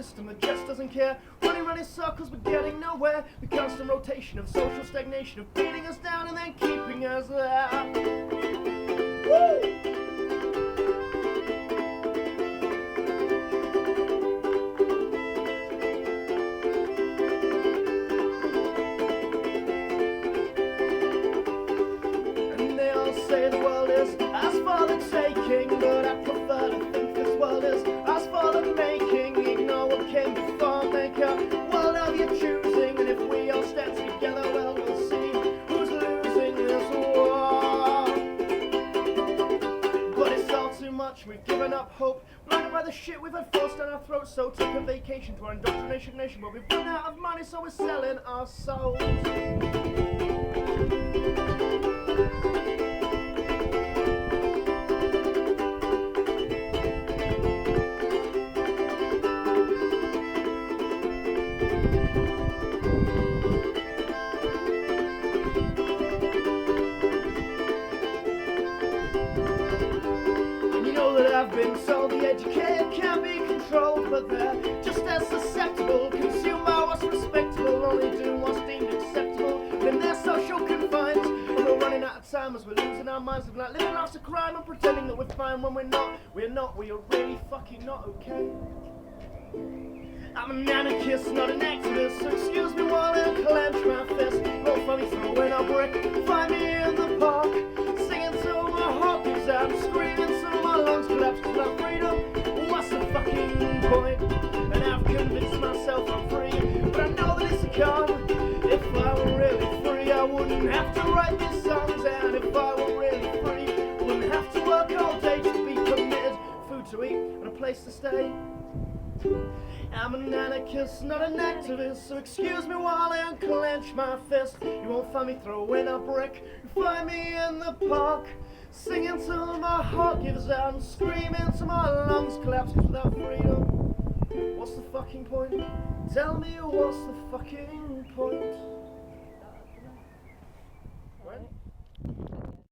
system that just doesn't care. Running circles but getting nowhere. The constant rotation of social stagnation, of beating us down and then keeping us there. Woo! Say the world is as for the taking, but I prefer to think this world is as for the making. Ignore what came before, make a world of your choosing, and if we all stand together, well, we'll see who's losing this war. But it's all too much, we've given up hope, blinded by the shit we've had forced down our throats. So take a vacation to our indoctrination nation, but we've run out of money, so we're selling our souls. I've been told the educated can be controlled, but they're just as susceptible, consumed by what's respectable, only do what's deemed acceptable in their social confines. And we're running out of time as we're losing our minds, looking like living life's a crime and pretending that we're fine when we're not, we are really fucking not okay. I'm an anarchist, not an activist, so excuse me while I clench my fist. Won't find me throwing a brick, find me in the park, singing till my heart gives out, screaming till my lungs collapse. Cause I'm freedom, what's the fucking point? And I've convinced myself I'm free, but I know that it's a con. If I were really free, I wouldn't have to write these songs. And if I were really free, I wouldn't have to work all day to be committed, food to eat and a place to stay. I'm an anarchist, not an activist, so excuse me while I unclench my fist. You won't find me throwing a brick, you find me in the park, singing till my heart gives out and screaming till my lungs collapse. Cause without freedom, what's the fucking point? Tell me what's the fucking point?